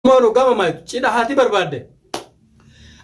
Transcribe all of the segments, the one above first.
Mono gama mai cida hati barbade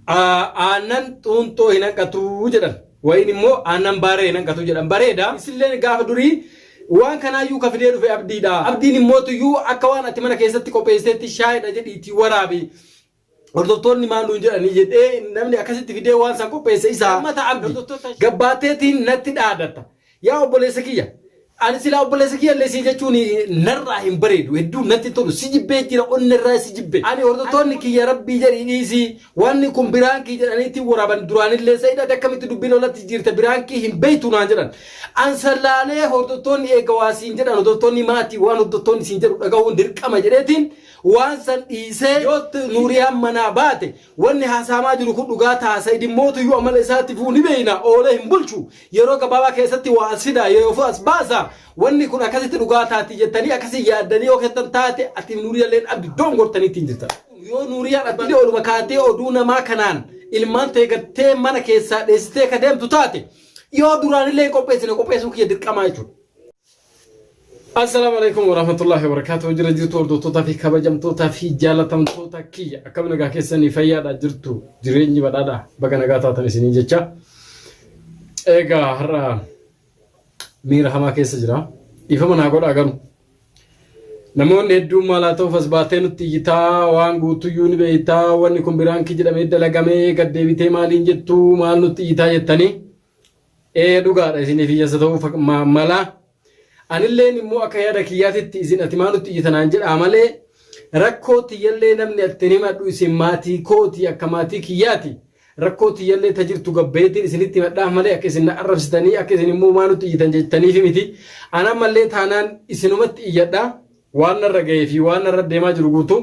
anan tunto hinan katu jedhan wayni mo anan bare hinan katu jedhan bareda isilleen gaafa duri waan kana yu ka fidee dhufe abdiidha abdiin immoo yu akka waan ati mana keessatti qopheessetti shaayidha jedhiiti waraabi hordoftoonni maandu jedhani jedhee namni akkasitti fidee waan san qopheesse isaa mata abdi gabbaateetiin natti dhaadata yaa obboleessa kiyya ani sila obboleessa kiyya leesii jechuun narraa hin bareedu hedduu natti tolu si jibbee jira onnirraa si jibbe ani hordoftoonni kiyya rabbii jedhii dhiisi wanni kun biraankii jedhaniitti waraaban duraanillee sayidha akkamitti dubbiin olatti jirta biraankii hin beeytu naan jedhan ansallaalee hordoftoonni eega waasiin jedhan hordoftoonni maatii waan hordoftoonni siin jedhu dhagahuun dirqama jedheetiin waan san dhiisee yoo nuuriyaan manaa baate wanni haasaamaa jiru kun dhugaa taasisa dhimmoota yoo amala isaatti fuuni beeyna oolee hin bulchu yeroo gabaabaa keessatti waa sida yoo as baasa wanni kun akkasitti dhugaa taati jettanii akkasii yaaddanii yoo kettan taate ati nuuriyalleen abdi dongortanii ittiin jirta yoo nuuriyaan abdi oluma kaatee oduu namaa kanaan ilmaan teegattee mana keessaa dheessitee ka deemtu taate yoo duraanillee qopheessine qopheessuu kiyya dirqamaa jechuudha. السلام عليكم ورحمة الله وبركاته. جرجيتو وردوتو في كبجمتو في جالتمتو تكية. أكمل نجا كيسني فيا جرتو جريني بدادا بقى نجا تاتني سنين جتة. إيجا هرا مير هما كيس جرا. إفهم أنا أقول أقول. نمون ندو مالاتو فسباتين تيجتا وانغو تيوني بيتا وانكم بران كجرا ميدا لقامي قد بيتي مالين جتو مالو تيجتا جتني. إيه دوغا سنين في جسدو فك مالا. anilleen immoo akka yaada kiyyaatitti isin atimanutti ijjitanaan jedha malee rakkooti yallee namni attini madhu isin maatii kooti akka maatii kiyyaati rakkooti yallee tajirtu gabbeetiin isinitti madhaaf malee akka isin arrabsitanii akka isin immoo maanutti ijjitan jettaniif miti ana mallee taanaan isinumatti iyyadha waan narra ga'ee fi waan narra deemaa jiru guutu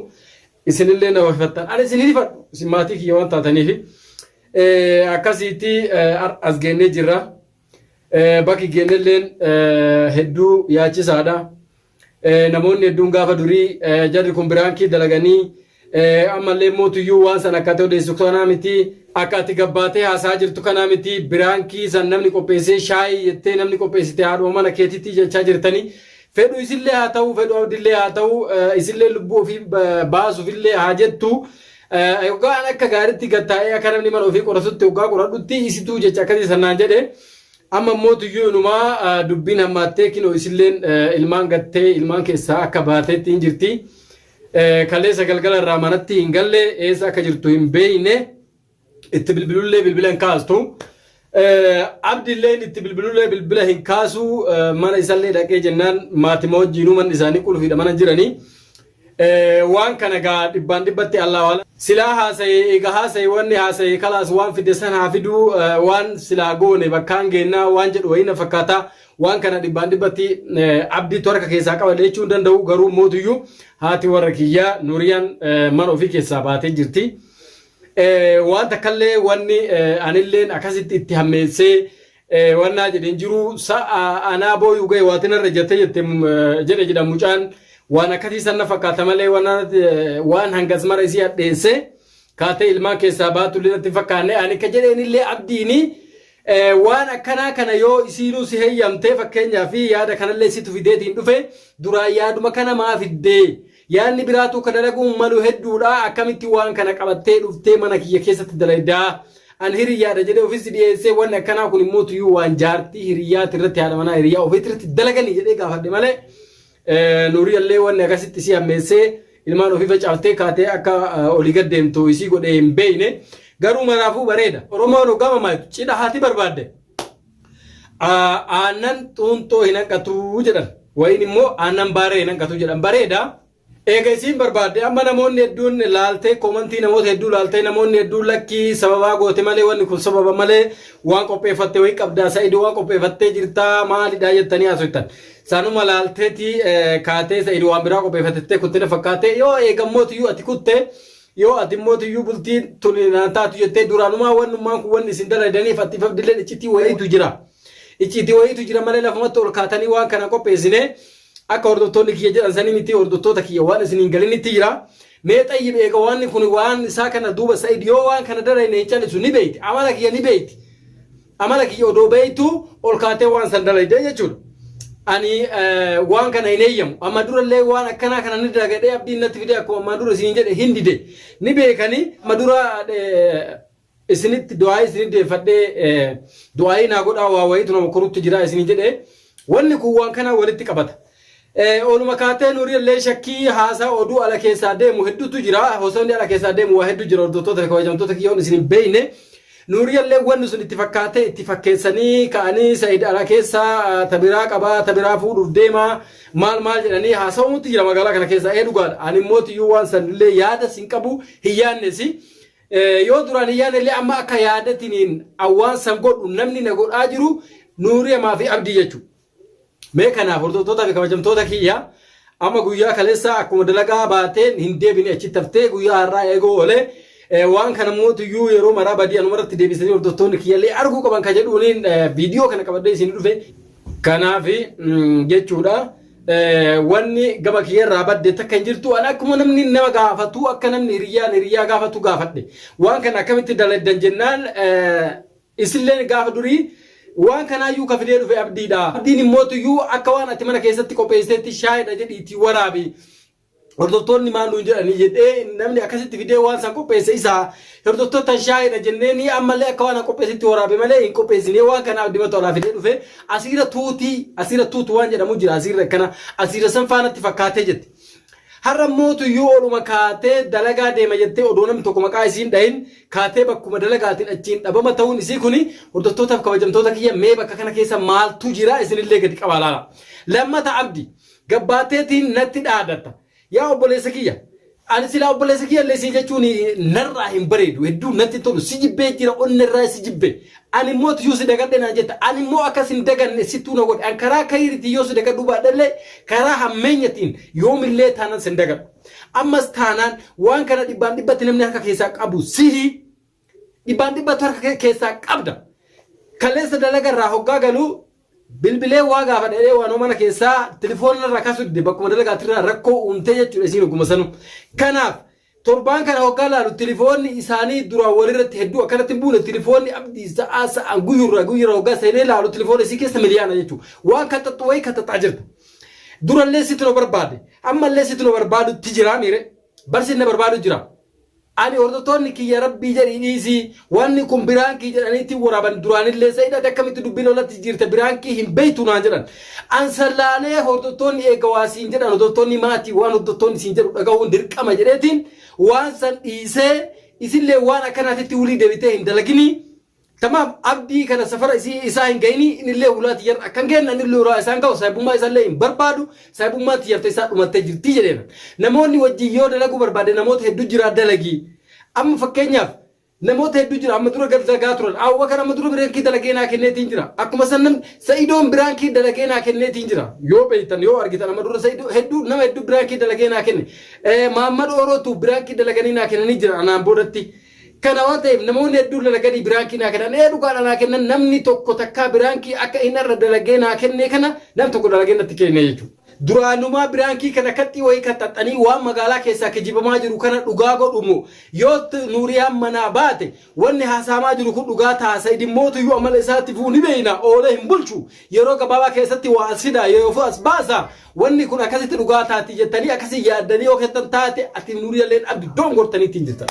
isinillee na wafattan ani isinii fadhu isin maatii kiyya waan taataniif akkasiitti as geennee jirra. Bakki geenelleen hedduu yaachisaadha. Namoonni hedduun gaafa durii jarri kun biraankii dalaganii ammallee mootuyyuu waan san akka odeessu kanaa miti akka ati gabbaatee haasaa jirtu kanaa miti biraankii san namni qopheessee shaayii jettee namni qopheessite haadhuma mana keetitti jechaa jirtanii fedhu isillee haa ta'u fedhu abdillee haa ta'u isillee lubbuu ofii baasuufillee haa jettu yookaan akka gaariitti gattaa'ee akka namni mana ofii qoratutti yookaan qoradhutti isituu jecha akkasii sannaan jedhee. Amma mootuyyuu numaa dubbiin hammaattee kinoo isilleen ilmaan gattee ilmaan keessaa akka baateetti hin jirti. Kaleessa galgala irraa manatti hin galle eessa akka jirtu hin beeyne itti bilbilullee bilbila hin kaastu. Abdilleen itti bilbilullee bilbila hin kaasu mana isallee dhaqee jennaan maatima wajjiinuu manni isaanii qulfiidha mana jiranii. Waan kana gaa dhibbaan dhibbatti Allah wala silaa haasa'ee eega haasa'ee wanni haasa'ee kalaas waan fide san haa fiduu waan silaa goone bakkaan geennaa waan jedhu wayina fakkaata waan kana dhibbaan dhibbatti abdii torka keessaa qabale jechuun danda'u garuu mootuyyuu haati warra kiyyaa nuuriyaan mana ofii keessaa baatee jirti. Waan takkallee wanni anilleen akkasitti itti hammeessee wannaa jedheen jiru anaa booyuu ga'e waatinarra jettee jedhe jedha mucaan. Waan akkasii sanna fakkaata malee waan hangas mara isii addeesse kaatee ilmaan keessaa baatu illee fakkaanne ani akka jedheenillee abdiini waan akkanaa kana yoo isiinuu si heeyyamtee fakkeenyaaf yaada kanallee situ fideetiin dhufe duraan yaaduma kana maa fiddee yaadni biraatu kan dalaguun malu hedduudha akkamitti waan kana qabattee dhuftee mana kiyya keessatti dalaydaa an hiriyyaadha jedhee ofiisi dhiyeessee wanni akkanaa kun immoo tuyyuu waan jaartii hiriyyaati irratti haadha manaa hiriyyaa ofiitti irratti dalaganii jedhee gaafadhe malee. Nuuriyallee wanni akkasitti si hammeessee ilmaan ofii facaaftee kaatee akka olii gad deemtu isii godhee hin beeyne garuu maraafuu bareeda. Oromoon gama maayitu cidha haati barbaadde aannan xuuntoo hin hanqatu jedhan wayin immoo aannan baaree hin hanqatu jedhan bareeda. Eega isiin barbaadde amma namoonni hedduun laaltee koomantii namoota hedduu laaltee namoonni hedduun lakkii sababaa goote malee wanni kun sababa malee waan qopheeffatte wayii qabdaa sa'iduu waan qopheeffattee jirtaa maalidhaa jettanii haasoftan. Sanuma laalteeti kaatee sa'iduu waan biraa qopheeffattee kuttee fakkaatee yoo eegammootiyuu ati kuttee yoo ati mootiyyuu bultii tulinaan taatu jettee duraanumaa wannummaan kun wanni isin daladaniif ati fabdillee iccitii wayiitu jira. Iccitii wayiitu jira malee lafumatti ol kaatanii waan kana qopheessine. Akka hordoftoonni kiyya jedhan sanii miti hordoftoota kiyya waan isiniin galinitti jira. Mee xayyib eega waan kun waan isaa kana duuba sa'id yoo waan kana darayne hin callisu ni beeyti. Amala kiyya ni beeyti. Amala kiyya odoo beeytu ol kaatee waan san dalayde jechuudha. ani waan kana hin eeyyamu amma durallee waan akkana kana ni dalagadee abdiin natti fide akkuma amma dura isin jedhe hin dide ni beekani amma dura isinitti du'aa isin deeffadhee du'aa naa godhaa waa wayitu nama korutti jira isin jedhe wanni kun waan kana walitti qabata. Ooluma kaatee nuurillee shakkii haasaa oduu ala keessaa deemu hedduutu jira hosonni ala keessaa deemu waa hedduu jira hordoftoota kabajamtoota kiyyoon isin hin beekne nuurillee wanni sun itti fakkaatee itti fakkeessanii ka'anii Said ala keessaa tabiraa qabaa tabiraa fuudhuuf deema maal jedhanii haasa'uutti jira magaalaa kana keessaa dhugaadha ani immoo tiyyuu waan sanillee yaada sin qabu hin yaannesi yoo duraan hin yaannellee amma akka yaadatiin awwaan san godhu namni na godhaa jiru nuuriyamaa fi abdii jechuudha. Mee kanaaf hordoftoota fi kabajamtoota kiyya amma guyyaa kaleessa akkuma dalagaa baateen hin deebine achi taftee guyyaa har'aa eegoo olee waan kana mootiyyuu yeroo maraa badii anumarratti deebisanii hordoftoonni kiyyallee arguu qaban ka jedhuuniin viidiyoo kana qabadhee isin dhufe kanaaf jechuudha wanni gama kiyyarraa badde takka hin jirtu an akkuma namni nama gaafatu akka namni hiriyaa gaafatu gaafadhe waan kana akkamitti daladdan jennaan isilleen gaafa durii waan kanaayyuu ka fidee dhufe abdiidha abdiin immootiyyuu akka waan ati mana keessatti qopheesseetti shaayidha jedhiitii waraabi hordoftoonni maal nuun jedhanii jedhee namni akkasitti fidee waan san qopheesse isaa hordoftoota shaayidha jennee ni ammallee akka waan qopheessitti waraabe malee hin qopheessinee waan kana abdii matolaa fidee dhufe asiira tuutu waan jedhamu jira asiira kana asiira san faanatti fakkaatee jette har'a mootiyyuu ooluma kaatee dalagaa deema jettee odoo namni tokko maqaa isiin dhahin kaatee bakkuma dalagaatiin achiin dhabama ta'uun isii kuni hordoftootaaf kabajamtoota kiyya mee bakka kana keessa maaltu jira isinillee gadi qabaa laala lammata abdi gabbaateetiin natti dhaadatta yaa obboleessa kiyya ani sila obboleessa kiyya illee si jechuun narraa hin bareedu hedduu natti tolu si jibbee jira onnirraa si jibbe ani mootiyyuu si dagadhe naan jetta ani immoo akkas hin daganne sittuu na godhe an karaa kayiriitii yoo si dagadhu baadhallee karaa hammeenyatiin yoomillee taanan sin dagadhu ammas taanaan waan kana dhibbaan dhibbatti namni harka keessaa qabu sihi dhibbaan dhibbatu harka keessaa qabda kaleessa dalagarraa hoggaa galuu bilbilee waa gaafa dheedhee waan mana keessaa telefoonarraa kaasudde bakkuma dalagaatirraa rakkoo uumtee jechuudha isiin oguma sanu kanaaf torbaan kana hoggaa laalu telefoonni isaanii duraan walirratti hedduu akkanatti hin buune telefoonni abdii sa'aan guyyurra hoggaa seenee laalu telefoonni isii keessa miliyaana jechuudha waan kattaxu wayii kattaxaa jirta durallee sitti no barbaade ammallee sitti no barbaadutti jira miire barsiin na barbaadu jira ani hordoftoonni kiyya rabbii jedhii dhiisi wanni kun biraankii jedhaniitti waraaban duraanillee Saidatti akkamitti dubbiin olatti jirte biraankii hin beeytu naan jedhan ansallaalee hordoftoonni eega waa siin jedhan hordoftoonni maatii waan hordoftoonni siin jedhu dhagahuun dirqama jedheetiin waan san dhiisee isillee waan akkanaatitti wulii deebitee hin dalagini tamam abdii kana safara isaa hin gayini inillee hulaati jar akkan kenna inillee uraa isaan ga'u saayibummaa isaallee hin barbaadu saayibummaa tiyyafte isaa dhumattee jirti jedheena namoonni wajjin yoo dalaguu barbaade namoota hedduu jira dalagii amma fakkeenyaaf namoota hedduu jira amma dura dalagaa turan awwa kana amma dura biraankii dalagee naa kenneetiin jira akkuma san namni Saidoon biraankii dalagee naa kenneetiin jira yoo beektan yoo argitan amma dura Saidoo hedduu nama hedduu biraankii dalagee naa kenne Mahammad Orootu biraankii dalaganii naa kennanii jira anaan boodatti kana waan ta'eef namoonni hedduu dalaganii biraankii naa kennan dhugaadha naa kennan namni tokko takkaa biraankii akka inni irra dalagee naa kenne kana nam tokko dalagee natti kenne jechuudha duraanuma biraankii kana katti wayii kattaxanii waan magaalaa keessaa kijibamaa jiru kana dhugaa godhumu yoo nuuriyaan manaa baate wanni haasamaa jiru kun dhugaa taasisa idimmootu yoo amala isaatti fuuni beeyna oolee hin bulchu yeroo gabaabaa keessatti waa asfida yoo as baasa wanni kun akkasitti dhugaa taati jettanii akkasii yaaddanii yoo kettan taate ati nuuriyalleen abdi dongortaniitiin jirtan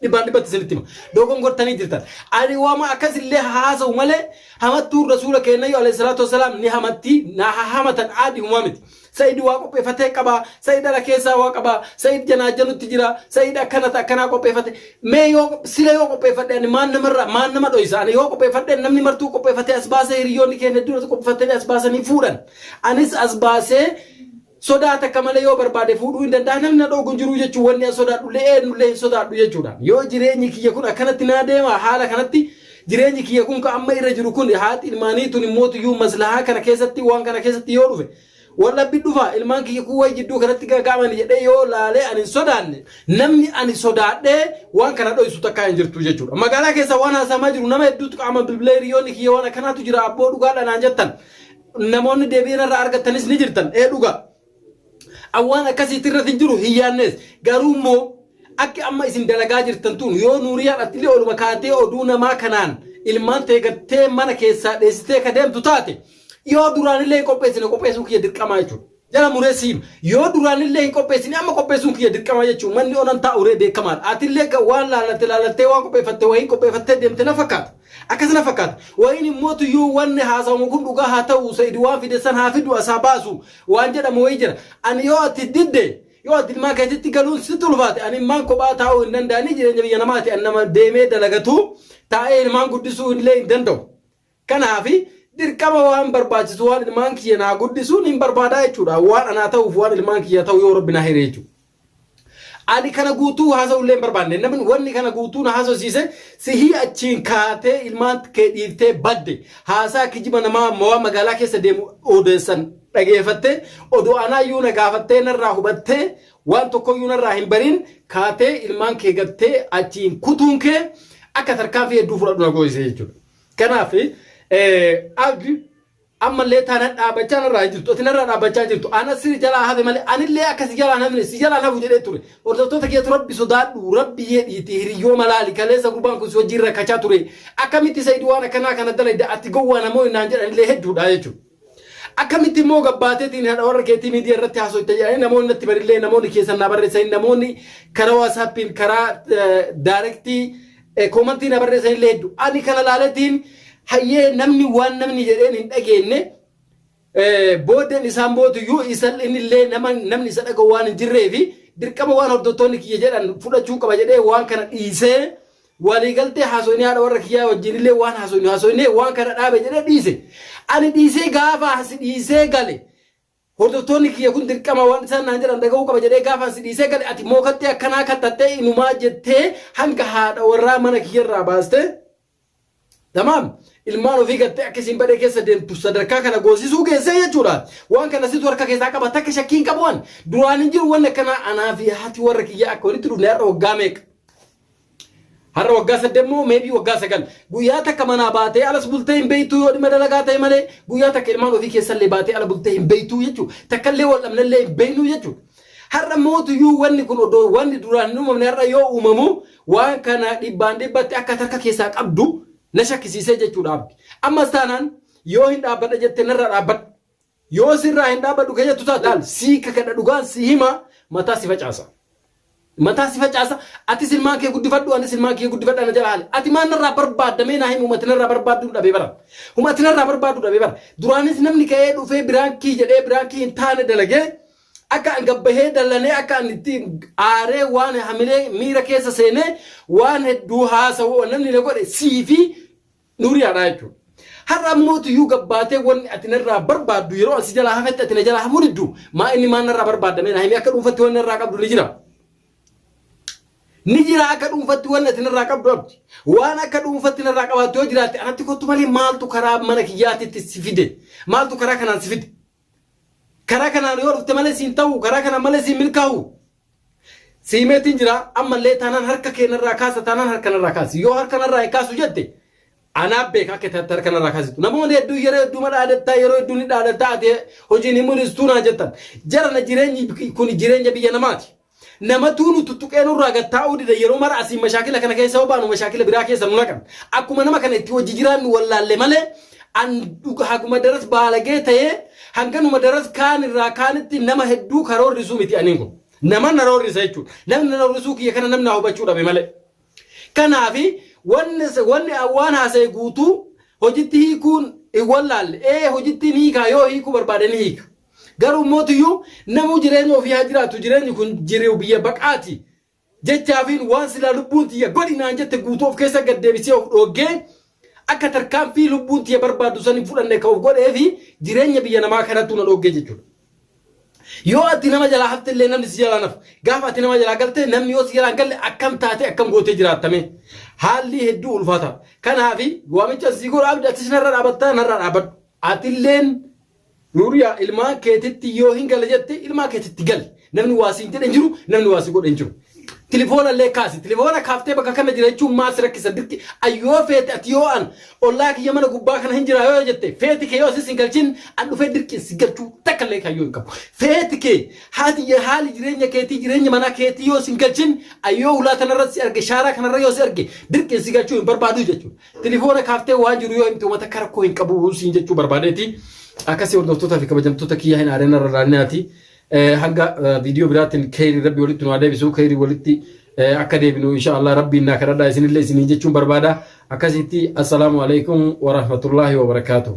dhibbaan dhibbatti isinitti hima dogongortanii jirtan ani waama akkasillee haasa'u malee hamattuu rasuula keenya alayhi salaatu wasalaam ni hamatti na hamatan aadi humamiti Said waa qopheeffatee qaba Said ala keessaa waa qaba Said janaajanutti jira Said akkanaa qopheeffate mee yoo sila yoo qopheeffadhe ani maan nama dhoysa ani yoo qopheeffadhe namni martuu qopheeffatee as baasee hiriyoonni keenya dura qopheeffatanii as baasanii fuudhan anis as baasee sodaata kamale yoo barbaade fuudhuu hin danda'a namni dhoogun jiru jechuun wanni sodaadhu eenyullee hin sodaadhu jechuudha yoo jireenyi kiyya kun akkanatti naa deema haala kanatti jireenyi kiyya kun ka amma irra jiru kun haati ilmaanii tun immootiyyuu maslahaa kana keessatti waan kana keessatti yoo dhufe wallabbi dhufa ilmaan kiyya kun wayi jidduu kanatti gaggaamani jedhee yoo laalee ani sodaanne namni ani sodaadhee waan kana dhoysu takkaa hin jirtu jechuudha magaalaa keessa waan haasamaa jiru nama hedduutu qaama bilbilee hiriyoonni kiyya waan akkanaatu jira abboo dhugaadha naan jettan namoonni deebiin irraa argattanis ni jirtan dhugaa awwan akkasitti irratti jiru hiyyaannes garuu akki amma isin dalagaa jirtan tun yoo nuuriyaan attilee oluma kaatee oduu namaa kanaan ilmaan teegattee mana keessaa dheessitee ka deemtu taate yoo duraan illee qopheessine qopheessuun kiyya dirqama jechuudha. Jala mureessiin yoo duraan illee qopheessine amma qopheessuun kiyya dirqama jechuudha. Manni onan taa'uree beekamaadha. Ati illee waan laalattee waan qopheeffattee deemte na fakkaata. Akkasina fakkaata. Wayin immoo tuyyuu wanni haasawamu kun dhugaa haa ta'u Sa'iid waan fide san haa fidu asaa baasu waan jedhamu wayii jira. Ani yoo ati didde yoo ati ilmaa keetitti galuun si tulfaate ani ilmaan kophaa taa'uu hin danda'anii jireenya biyya namaati ani nama deemee dalagatu taa'ee ilmaan guddisuu illee hin danda'u. Kanaafi dirqama waan barbaachisu waan ilmaan kiyya naa guddisuun hin barbaadaa jechuudha. Waan anaa ta'uuf waan ilmaan kiyya ta'u yoo Rabbi na hiree jechuudha. Ani kana guutuu haasa'ullee hin barbaanne namni wanni kana guutuu na haasa'siise sihii achiin kaatee ilmaan kee dhiiftee badde haasaa kijiba namaa mo'aa magaalaa keessa deemu odeessan dhageeffattee odoo anaa iyyuu na gaafattee narraa hubattee waan tokko iyyuu narraa hin bariin kaatee ilmaan kee gattee achiin kutuun kee akka tarkaanfii hedduu fudhadhu na gooyise jechuudha. Kanaaf abdi ammallee taana dhaabachaa narraa jirtu ati narraa dhaabachaa jirtu ana sirri jalaa hafe malee anillee akka si jalaa hafne si jalaa hafu jedhee ture hordoftoota keetu rabbi sodaadhu rabbi yeedhiiti hiriyyoo malaali kaleessa gurbaan kun si wajjin rakkachaa ture akkamitti Sa'iid waan akkanaa kana dalayda ati gowwaa namoo naan jedhanillee hedduudha jechuudha. Akkamitti immoo gabbaateetiin haadha warra keetii miidiyaa irratti haasofte jedhanii namoonni natti barillee namoonni keessan na barreessanii namoonni karaa waasaappiin karaa daayirektii koomantii na barreessanillee hedduu ani kana laaletiin hayyee namni waan namni jedheen hin dhageenye booddeen isaan bootuyyuu isan innillee namni isa dhaga'u waan hin jirreefi dirqama waan hordoftoonni kiyya jedhan fudhachuu qaba jedhee waan kana dhiisee waliigaltee haasoinee haadha warra kiyyaa wajjinillee waan haasoinee waan kana dhaabe jedhee dhiise. Ani dhiisee gaafa asi dhiisee gale hordoftoonni kiyya kun dirqama waan isaan naan jedhan dhaga'uu qaba jedhee gaafa asi dhiisee gale ati mookattee akkanaa kattattee inumaa jettee hanga haadha warraa mana kiyyarraa baaste. Tamam ilmaan ofii gattee akkasiin badee keessa deemtu sadarkaa kana goosisuu geessee jechuudha. Waan kana situ harka keessaa qaba takka shakkiin qabuun duraan hin jiru waan akkana anaa fi haati warra kiyyaa akka walitti dhufne har'a waggaa meeqa. Har'a waggaa saddeemmoo meebii waggaa sagal guyyaa takka manaa baatee alas bultee hin beeytuu yoo dhima dalagaa ta'e malee guyyaa takka ilmaan ofii keessallee baatee ala bultee hin beeytuu jechuudha. Takkallee wal dhabnallee hin beeynuu jechuudha. Har'a mootuyyuu wanni kun odoo wanni duraan hin uumamne har'a yoo uumamu waan kana dhibbaan dhibbatti akka harka keessaa qabdu na shakkisiisee jechuudha abdi. Ammas taanaan yoo hin dhaabbadha jettee narra dhaabbadha. Yoo sirraa hin dhaabbadhu kee jettu taate sii kakadha dhugaan si hima mataa si facaasa. Mataa si facaasa ati ilmaan kee guddifadhu anis ilmaan kee guddifadha na jala haali. Ati maan narraa barbaadamee naa himu umati narraa barbaaddu dhabee bara. Umati narraa barbaaddu dhabee bara. Duraanis namni ka'ee dhufee biraankii jedhee biraankii hin taane dalagee akka an gabbahee dallanee akka an itti aaree waan hamilee miira keessa seenee waan hedduu haasa'u namni na godhe sii fi Nuriyaadha jechuudha. Har'a ammoo tuyyuu gabbaatee wanni ati narraa barbaaddu yeroo asi jalaa hafetti ati na jalaa hafuu diddu maa inni maan narraa barbaadamee naa himee akka dhuunfatti wanni narraa qabdu ni jira. Ni jira akka dhuunfatti wanni ati narraa qabdu abdi. Waan akka dhuunfatti narraa qabaattu yoo jiraatte anatti kottu malee maaltu karaa mana kiyyaatitti si fide maaltu karaa kanaan si fide. Karaa kanaan yoo dhufte malee siin ta'u karaa kanaan malee siin milkaa'u. Siimeetiin jira ammallee taanaan harka keenarraa kaasa taanaan harka narraa kaasi yoo harka narraa hin kaasu jette. Ana beeka akka tatar kana rakasitu namoonni hedduu yeroo hedduu madhaadhataa yeroo hedduu ni dhaadhataa ate hojiin himulistu na jettan jara na jireenyi kun jireenya biyya namaati nama tuunu tuttuqeen irraa gattaa'uu dida yeroo mara asii mashaakila kana keessa obaanu mashaakila biraa keessa nu naqan akkuma nama kana itti hojii jiraannu wallaalle malee an haguma daras baalagee ta'ee hanganuma daras kaan irraa kaanitti nama hedduu karoorrisuu miti aniin kun nama naroorrisa jechuudha namni naroorrisuu kiyya kana namni hubachuu dhabe malee kanaafi wanni waan haasa'e guutuu hojitti hiikuun wallaalle hojitti ni hiika yoo hiikuu barbaade ni hiika. Garuu mootiyyuu namu jireenya ofii haa jiraatu jireenyi kun jireenya biyya baqaati. Jechaafiin waan silaa lubbuun tiyya godhinaan jette guutuu of keessa gaddeebisee of dhoggee akka tarkaanfii lubbuun tiyya barbaadu sanii fudhannee ka of godhee fi jireenya biyya namaa kanattuu na dhoggee jechuudha. Yoo ati nama jalaa hafte illee namni si jalaa nafu gaafa ati nama jalaa galte namni yoo si jalaa galle akkam taate akkam gootee jiraattame haalli hedduu ulfaata. Kanaafi waamicha si godhu abdi ati narra dhaabattaa narra dhaabadhu ati illeen Nuriyaa ilmaan keetitti yoo hin galle jette ilmaan keetitti gali namni waasiin jedhe hin jiru namni waasii godhe hin jiru. Telefoona illee kaasi telefoona kaaftee bakka kana jira jechuun maal si rakkisa dirqi ayyoo feete ati yoo an ollaa kiyya mana gubbaa kana hin jira yoo jette feeti kee yoo si sin galchin an dhufee dirqi si galchuu takka illee kayyoo hin qabu feeti kee haali jireenya keetii jireenya manaa keetii yoo sin galchin ayyoo ulaa kanarra si arge shaaraa kanarra yoo si arge dirqi si galchuu hin barbaadu jechuudha telefoona kaaftee waan jiru yoo himte uummata akka rakkoo hin qabu siin jechuu barbaadeeti akkasii hordoftoota fi kabajamtoota kiyyaa hin aareen irraanaati hanga viidiyoo biraatiin khayrii rabbi walitti nu adeebisu khayrii walitti akka deebinu insha Allah rabbiin naa kadhadhaa isinillee isiniin jechuun barbaada akkasitti assalaamu alaykum wa rahmatullahi wa barakatuh